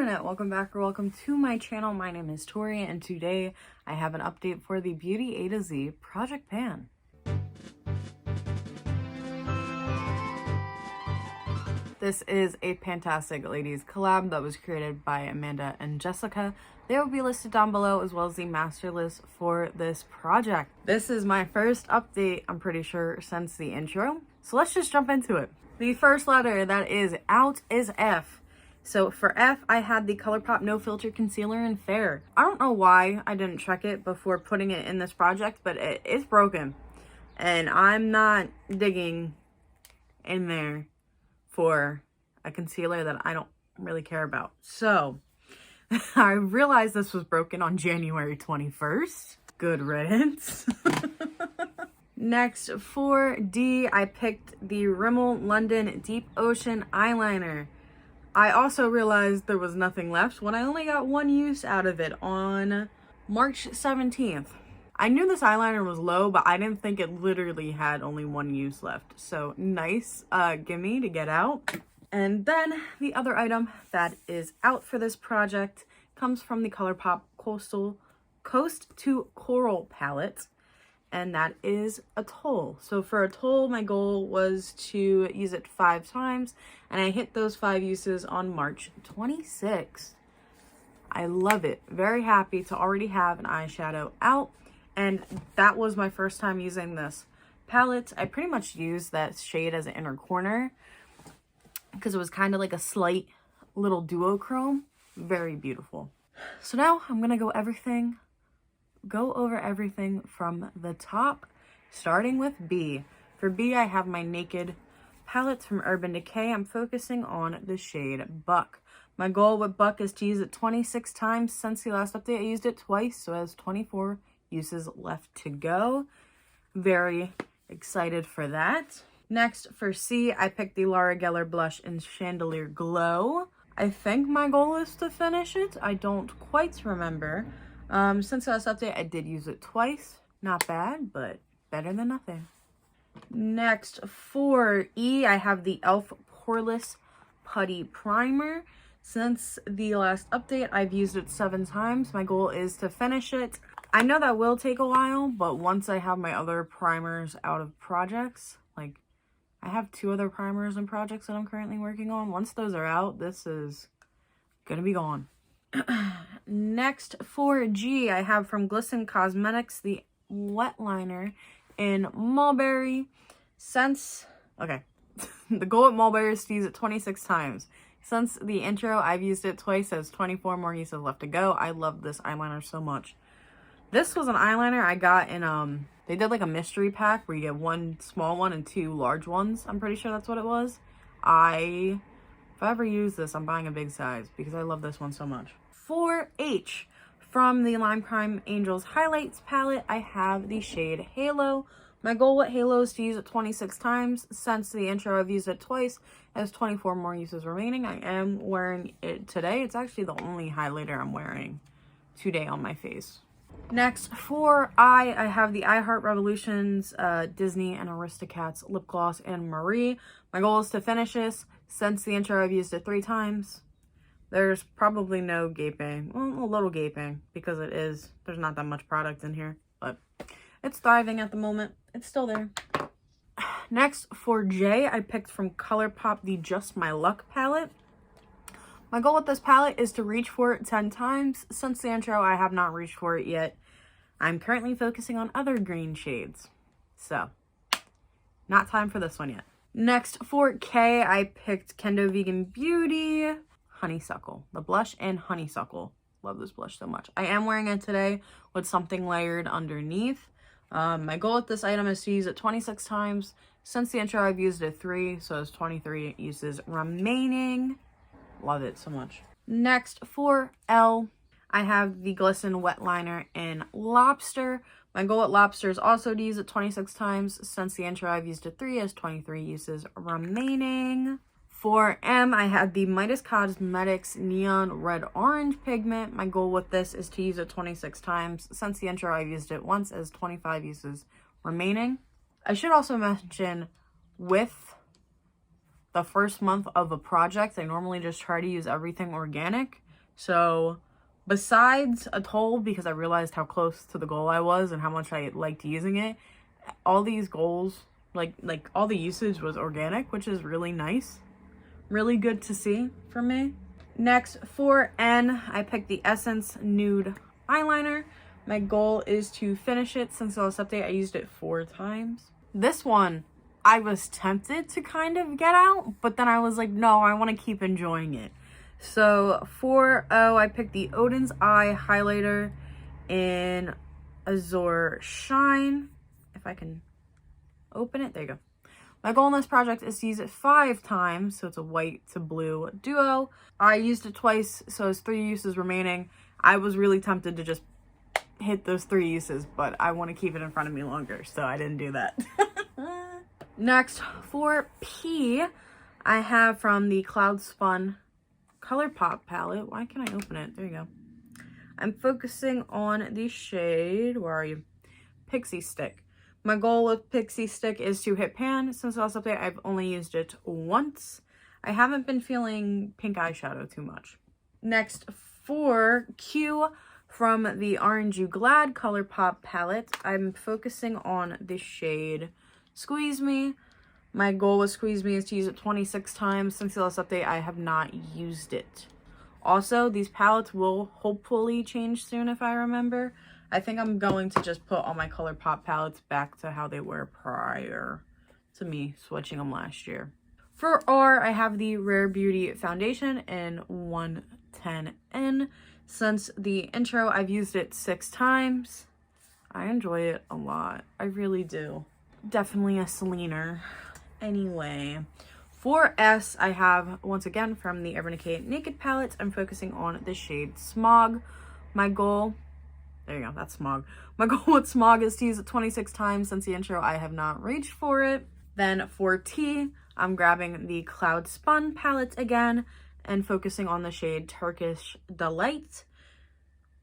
internet, welcome back or welcome to my channel. My name is Tori and today I have an update for the Beauty A to Z Project Pan. This is a fantastic ladies collab that was created by Amanda and Jessica. They will be listed down below as well as the master list for this project. This is my first update, I'm pretty sure, since the intro. So let's just jump into it. The first letter that is out is F. So for F, I had the ColourPop No Filter Concealer in Fair. I don't know why I didn't check it before putting it in this project, but it's broken. And I'm not digging in there for a concealer that I don't really care about. So I realized this was broken on January 21st. Good riddance. Next, for D, I picked the Rimmel London Deep Ocean Eyeliner. I also realized there was nothing left when I only got one use out of it on March 17th. I knew this eyeliner was low, but I didn't think it literally had only one use left. So nice gimme to get out. And then the other item that is out for this project comes from the ColourPop Coast to Coral palette. And that is Atoll. So for Atoll, my goal was to use it 5 times, and I hit those 5 uses on March 26th. I love it. Very happy to already have an eyeshadow out, and that was my first time using this palette. I pretty much used that shade as an inner corner because it was kind of like a slight little duochrome. Very beautiful. So now I'm gonna go over everything from the top, starting with B. For B, I have my Naked palette from Urban Decay. I'm focusing on the shade Buck. My goal with Buck is to use it 26 times. Since the last update, I used it twice, so it has 24 uses left to go. Very excited for that. Next, for C, I picked the Laura Geller blush in Chandelier Glow. I think my goal is to finish it. I don't quite remember. Since the last update, I did use it twice. Not bad, but better than nothing. Next, for E, I have the e.l.f. Poreless Putty Primer. Since the last update, I've used it 7 times. My goal is to finish it. I know that will take a while, but once I have my other primers out of projects, like I have 2 other primers and projects that I'm currently working on. Once those are out, this is gonna be gone. Next, for G, I have from Glisten Cosmetics the wet liner in Mulberry. The goal at Mulberry is to use it 26 times. Since the intro, I've used it twice. There's 24 more uses left to go. I love this eyeliner so much. This was an eyeliner I got in, they did like a mystery pack where you get 1 small one and 2 large ones. I'm pretty sure that's what it was. If I ever use this, I'm buying a big size because I love this one so much. For H, from the Lime Crime Angels Highlights palette, I have the shade Halo. My goal with Halo is to use it 26 times. Since the intro, I've used it twice. It has 24 more uses remaining. I am wearing it today. It's actually the only highlighter I'm wearing today on my face. Next, for I have the I Heart Revolutions Disney and Aristocats Lip Gloss in Marie. My goal is to finish this. Since the intro, I've used it 3 times. There's probably no gaping, well, a little gaping, because there's not that much product in here, but it's thriving at the moment. It's still there. Next, for J, I picked from ColourPop the Just My Luck palette. My goal with this palette is to reach for it 10 times. Since the intro, I have not reached for it yet. I'm currently focusing on other green shades, so not time for this one yet. Next, for K, I picked Kendo Vegan Beauty Honeysuckle, the blush in Honeysuckle. Love this blush so much. I am wearing it today with something layered underneath. My goal with this item is to use it 26 times. Since the intro, I've used it 3, so there's 23 uses remaining. Love it so much. Next, for L, I have the Glisten Wet Liner in Lobster. My goal at Lobster is also to use it 26 times. Since the intro, I've used it 3, has 23 uses remaining. For M, I had the Midas Cosmetics Neon Red Orange pigment. My goal with this is to use it 26 times. Since the intro, I've used it once, as 25 uses remaining. I should also mention, with the first month of a project, I normally just try to use everything organic. So besides a toll, because I realized how close to the goal I was and how much I liked using it, all these goals, like all the usage was organic, which is really nice. Really good to see for me. Next, for N, I picked the Essence Nude Eyeliner. My goal is to finish it. Since the last update, I used it 4 times. This one, I was tempted to kind of get out, but then I was like, no, I want to keep enjoying it. So for O, I picked the Odin's Eye Highlighter in Azure Shine. If I can open it, there you go. My goal in this project is to use it 5 times, so it's a white to blue duo. I used it twice, so it's 3 uses remaining. I was really tempted to just hit those 3 uses, but I want to keep it in front of me longer, so I didn't do that. Next, for P, I have from the Cloud Spun ColourPop palette. Why can't I open it? There you go. I'm focusing on the shade, where are you? Pixie Stick. My goal with Pixie Stick is to hit pan. Since the last update, I've only used it once. I haven't been feeling pink eyeshadow too much. Next, for Q, from the Orange You Glad ColourPop palette, I'm focusing on the shade Squeeze Me. My goal with Squeeze Me is to use it 26 times. Since the last update, I have not used it. Also, these palettes will hopefully change soon if I remember. I think I'm going to just put all my ColourPop palettes back to how they were prior to me switching them last year. For R, I have the Rare Beauty Foundation in 110N. Since the intro, I've used it 6 times. I enjoy it a lot. I really do. Definitely a Selener. Anyway, for S, I have, once again, from the Urban Decay Naked palette, I'm focusing on the shade Smog. My goal... There you go, that's Smog. My goal with Smog is to use it 26 times. Since the intro, I have not reached for it. Then for T, I'm grabbing the Cloud Spun palette again and focusing on the shade Turkish Delight.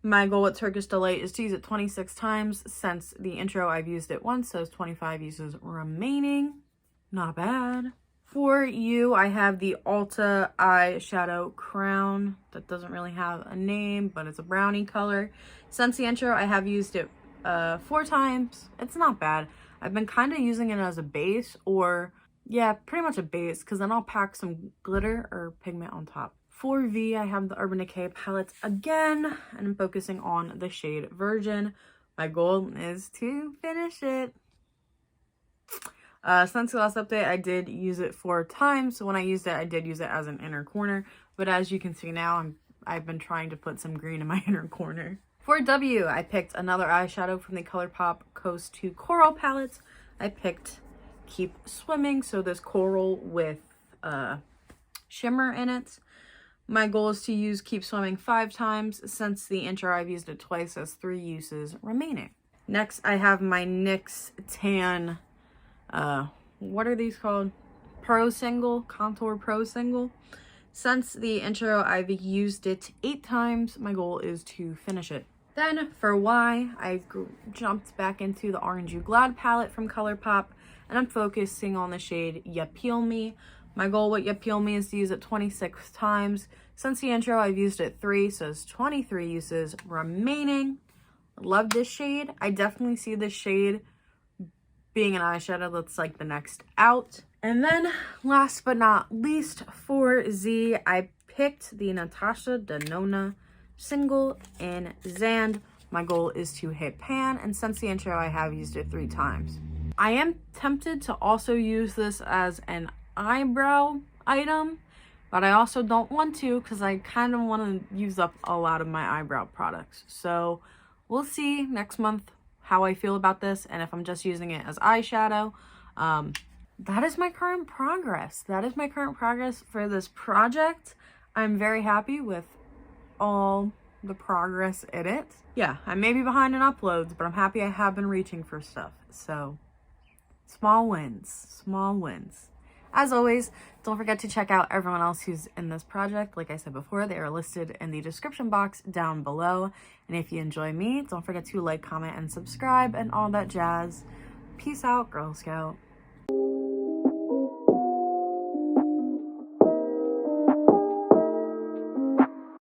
My goal with Turkish Delight is to use it 26 times. Since the intro, I've used it once, so it's 25 uses remaining. Not bad. For U, I have the Ulta Eyeshadow Crown. That doesn't really have a name, but it's a brownie color. Since the intro, I have used it 4 times. It's not bad. I've been kind of using it as a base, or yeah, pretty much a base, because then I'll pack some glitter or pigment on top. For V, I have the Urban Decay palette again, and I'm focusing on the shade Virgin. My goal is to finish it. Since the last update, I did use it 4 times. So when I used it, I did use it as an inner corner. But as you can see now, I've been trying to put some green in my inner corner. For W, I picked another eyeshadow from the ColourPop Coast to Coral palette. I picked Keep Swimming, so this coral with shimmer in it. My goal is to use Keep Swimming 5 times. Since the intro, I've used it twice, as 3 uses remaining. Next, I have my NYX Tan... what are these called? Pro Single, Contour Pro Single. Since the intro, I've used it 8 times. My goal is to finish it. Then for Y, I jumped back into the Orange You Glad palette from ColourPop, and I'm focusing on the shade Ya Peel Me. My goal with Ya Peel Me is to use it 26 times. Since the intro, I've used it 3, so it's 23 uses remaining. Love this shade. I definitely see this shade being an eyeshadow that's like the next out. And then last but not least, for Z, I picked the Natasha Denona single in Zand. My goal is to hit pan, and since the intro, I have used it 3 times. I am tempted to also use this as an eyebrow item, but I also don't want to, because I kind of want to use up a lot of my eyebrow products. So we'll see next month how I feel about this, and if I'm just using it as eyeshadow. That is my current progress. That is my current progress for this project. I'm very happy with all the progress in it. Yeah, I may be behind in uploads, but I'm happy I have been reaching for stuff. So, small wins, small wins. As always, don't forget to check out everyone else who's in this project. Like I said before, they are listed in the description box down below. And if you enjoy me, don't forget to like, comment, and subscribe, and all that jazz. Peace out, Girl Scout.